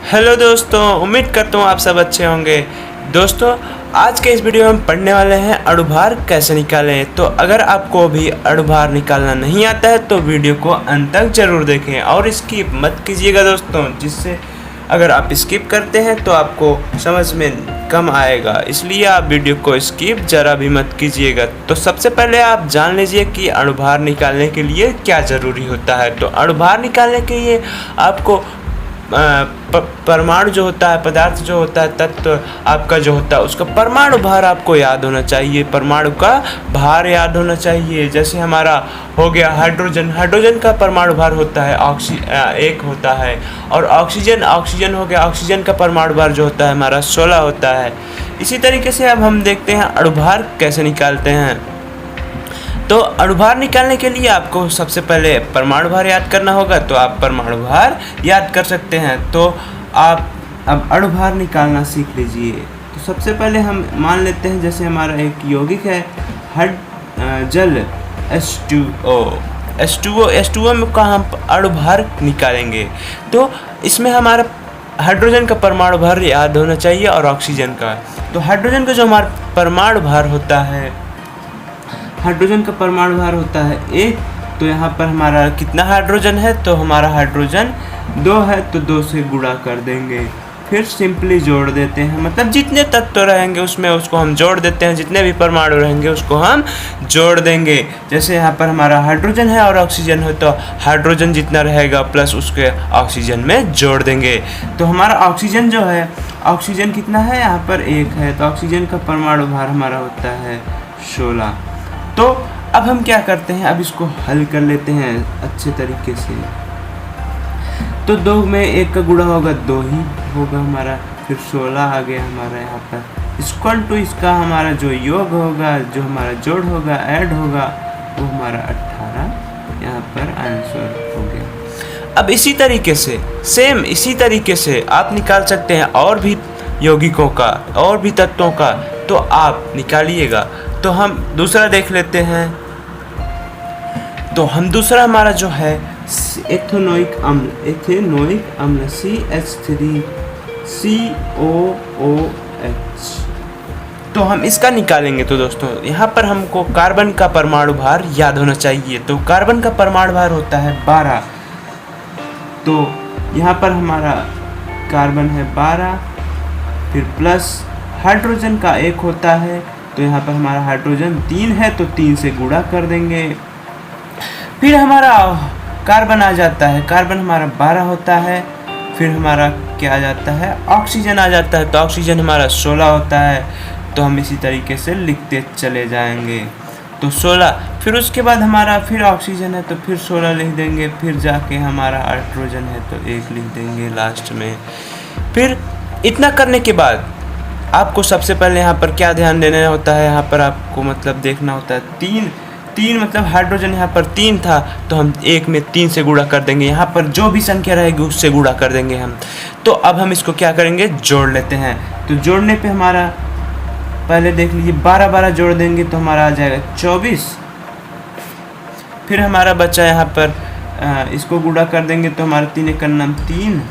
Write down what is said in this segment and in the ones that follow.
Hello दोस्तों, उम्मीद करता हूँ आप सब अच्छे होंगे। दोस्तों, आज के इस वीडियो में हम पढ़ने वाले हैं अणुभार कैसे निकालें। तो अगर आपको भी अणुभार निकालना नहीं आता है तो वीडियो को अंत तक जरूर देखें और स्किप मत कीजिएगा दोस्तों, जिससे अगर आप स्किप करते हैं तो आपको समझ में कम आएगा, इसलिए आप वीडियो को स्किप ज़रा भी मत कीजिएगा। तो सबसे पहले आप जान लीजिए कि अणुभार निकालने के लिए क्या ज़रूरी होता है। तो अणुभार निकालने के लिए आपको परमाणु जो होता है, पदार्थ जो होता है, तत्व आपका जो होता है उसका परमाणु भार आपको याद होना चाहिए, परमाणु का भार याद होना चाहिए। जैसे हमारा हो गया हाइड्रोजन, हाइड्रोजन का परमाणु भार होता है 1 होता है। और ऑक्सीजन हो गया, ऑक्सीजन का परमाणु भार जो होता है हमारा 16 होता है। इसी तरीके से अब हम देखते हैं अणुभार कैसे निकालते हैं। तो अणुभार निकालने के लिए आपको सबसे पहले परमाणु भार याद करना होगा। तो आप परमाणु भार याद कर सकते हैं। तो आप अब अणुभार निकालना सीख लीजिए। तो सबसे पहले हम मान लेते हैं, जैसे हमारा एक यौगिक है जल H2O में का हम अणुभार निकालेंगे। तो इसमें हमारा हाइड्रोजन का परमाणु भार याद होना चाहिए और ऑक्सीजन का। तो हाइड्रोजन का जो हमारा परमाणु भार होता है, हाइड्रोजन का परमाणु भार होता है 1। तो यहाँ पर हमारा कितना हाइड्रोजन है, तो हमारा हाइड्रोजन 2 है, तो 2 से गुणा कर देंगे। फिर सिंपली जोड़ देते हैं, मतलब जितने तत्व रहेंगे उसमें उसको हम जोड़ देते हैं, जितने भी परमाणु रहेंगे उसको हम जोड़ देंगे। जैसे यहाँ पर हमारा हाइड्रोजन है और ऑक्सीजन है, तो हाइड्रोजन जितना रहेगा प्लस उसके ऑक्सीजन में जोड़ देंगे। तो हमारा ऑक्सीजन जो है, ऑक्सीजन कितना है यहाँ पर 1 है, तो ऑक्सीजन का परमाणु भार हमारा होता है 16। तो अब हम क्या करते हैं, अब इसको हल कर लेते हैं अच्छे तरीके से। तो 2 में 1 का गुणा होगा 2 ही होगा हमारा, फिर 16 आ गया हमारा यहाँ पर इक्वल टू इसका हमारा जो योग होगा, जो हमारा जोड़ होगा, ऐड होगा, वो हमारा 18 यहाँ पर आंसर हो गया। अब इसी तरीके से सेम इसी तरीके से आप निकाल सकते हैं और भी यौगिकों का और भी तत्वों का, तो आप निकालिएगा। तो हम दूसरा देख लेते हैं। तो हम दूसरा हमारा जो है एथेनोइक अम्ल CH3COOH, तो हम इसका निकालेंगे। तो दोस्तों यहाँ पर हमको कार्बन का परमाणु भार याद होना चाहिए। तो कार्बन का परमाणु भार होता है 12। तो यहाँ पर हमारा कार्बन है 12, फिर प्लस हाइड्रोजन का 1 होता है, तो यहाँ पर हमारा हाइड्रोजन 3 है, तो 3 से गुणा कर देंगे। फिर हमारा कार्बन आ जाता है, कार्बन हमारा 12 होता है। फिर हमारा क्या आ जाता है, ऑक्सीजन आ जाता है, तो ऑक्सीजन हमारा 16 होता है। तो हम इसी तरीके से लिखते चले जाएंगे। तो 16, फिर उसके बाद हमारा फिर ऑक्सीजन है, तो फिर 16 लिख देंगे। फिर जाके हमारा हाइड्रोजन है, तो 1 लिख देंगे लास्ट में। फिर इतना करने के बाद आपको सबसे पहले यहाँ पर क्या ध्यान देना होता है, यहाँ पर आपको मतलब देखना होता है 3 मतलब हाइड्रोजन यहाँ पर 3 था, तो हम 1 में 3 से गुणा कर देंगे। यहाँ पर जो भी संख्या रहेगी उससे गुणा कर देंगे हम। तो अब हम इसको क्या करेंगे, जोड़ लेते हैं। तो जोड़ने पे हमारा पहले देख लीजिए 12 जोड़ देंगे तो हमारा आ जाएगा 24। फिर हमारा बच्चा यहाँ पर इसको गुणा कर देंगे, तो हमारा 3 1 नाम 3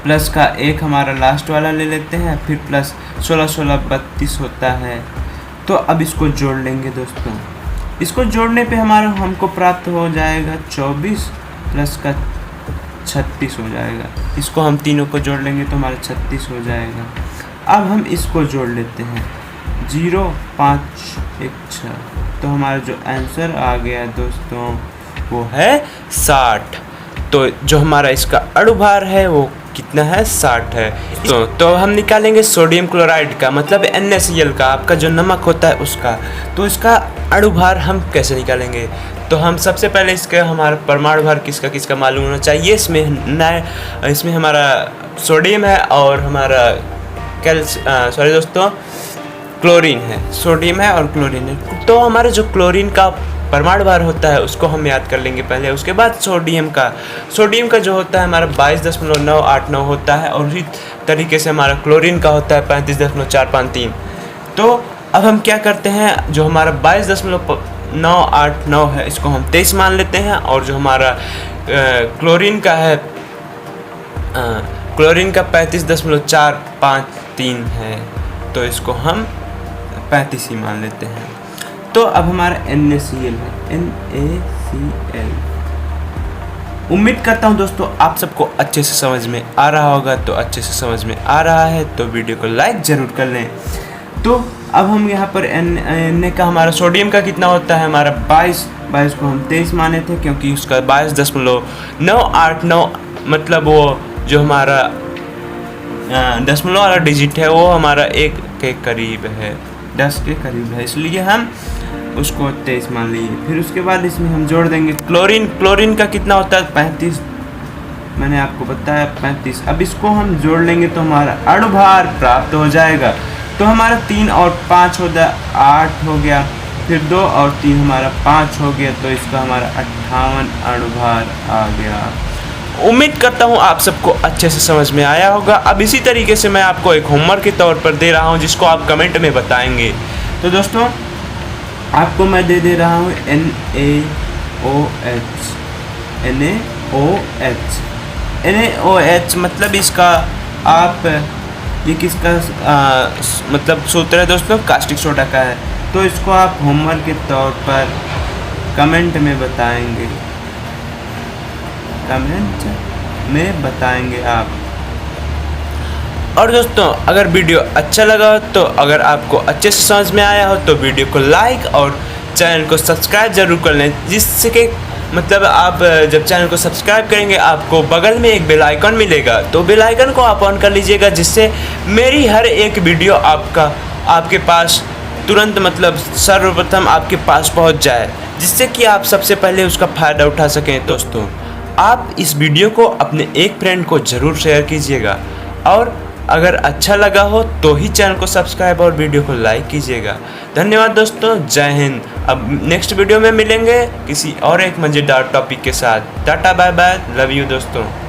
प्लस का 1 हमारा लास्ट वाला ले लेते हैं। फिर प्लस 16 16 32 होता है। तो अब इसको जोड़ लेंगे दोस्तों। इसको जोड़ने पे हमारा हमको प्राप्त हो जाएगा 24 प्लस का 36 हो जाएगा। इसको हम तीनों को जोड़ लेंगे तो हमारा 36 हो जाएगा। अब हम इसको जोड़ लेते हैं 0 5 1 6, तो हमारा जो आंसर आ गया दोस्तों वो है 60। तो जो हमारा इसका अणुभार है वो कितना है, 60 है। तो हम निकालेंगे सोडियम क्लोराइड का, मतलब NaCl का, आपका जो नमक होता है उसका। तो इसका अणुभार हम कैसे निकालेंगे, तो हम सबसे पहले इसका हमारा परमाणु भार किसका किसका मालूम होना चाहिए। इसमें हमारा सोडियम है और हमारा क्लोरीन है। सोडियम है और क्लोरीन है। तो हमारे जो क्लोरीन का परमाणु भार होता है उसको हम याद कर लेंगे पहले। उसके बाद सोडियम का जो होता है हमारा 22.989 होता है, और इसी तरीके से हमारा क्लोरीन का होता है 35.453। तो अब हम क्या करते हैं, जो हमारा 22.989 है इसको हम 23 मान लेते हैं, और जो हमारा क्लोरीन का है क्लोरीन का 35.453 है, तो इसको हम 35 ही मान लेते हैं। तो अब हमारा NaCl है, NaCl। उम्मीद करता हूँ दोस्तों आप सबको अच्छे से समझ में आ रहा होगा। तो अच्छे से समझ में आ रहा है तो वीडियो को लाइक ज़रूर कर लें। तो अब हम यहाँ पर Na का हमारा सोडियम का कितना होता है, हमारा 22 को हम 23 माने थे, क्योंकि उसका 22.989 मतलब वो जो हमारा दशमलव वाला डिजिट है वो हमारा 1 के करीब है, 10 के करीब है, इसलिए हम उसको 23 मान लिए। फिर उसके बाद इसमें हम जोड़ देंगे क्लोरीन का कितना होता है 35, मैंने आपको बताया 35। अब इसको हम जोड़ लेंगे तो हमारा अणुभार प्राप्त हो जाएगा। तो हमारा 3 और 5 होता है 8 हो गया, फिर 2 और 3 हमारा 5 हो गया, तो इसका हमारा 58 अणुभार आ गया। उम्मीद करता हूँ आप सबको अच्छे से समझ में आया होगा। अब इसी तरीके से मैं आपको एक होमवर्क के तौर पर दे रहा हूँ जिसको आप कमेंट में बताएंगे। तो दोस्तों आपको मैं दे रहा हूँ NaOH मतलब इसका आप ये किसका मतलब सूत्र है दोस्तों, कास्टिक सोडा का है। तो इसको आप होमवर्क के तौर पर कमेंट में बताएंगे आप। और दोस्तों अगर वीडियो अच्छा लगा हो तो अगर आपको अच्छे से समझ में आया हो तो वीडियो को लाइक और चैनल को सब्सक्राइब ज़रूर कर लें, जिससे कि मतलब आप जब चैनल को सब्सक्राइब करेंगे आपको बगल में एक बेल आइकन मिलेगा, तो बेल आइकन को आप ऑन कर लीजिएगा, जिससे मेरी हर एक वीडियो आपके पास तुरंत मतलब सर्वप्रथम आपके पास पहुंच जाए, जिससे कि आप सबसे पहले उसका फ़ायदा उठा सकें। दोस्तों आप इस वीडियो को अपने एक फ्रेंड को ज़रूर शेयर कीजिएगा, और अगर अच्छा लगा हो तो ही चैनल को सब्सक्राइब और वीडियो को लाइक कीजिएगा। धन्यवाद दोस्तों, जय हिंद। अब नेक्स्ट वीडियो में मिलेंगे किसी और एक मज़ेदार टॉपिक के साथ। Tata bye bye, love you दोस्तों।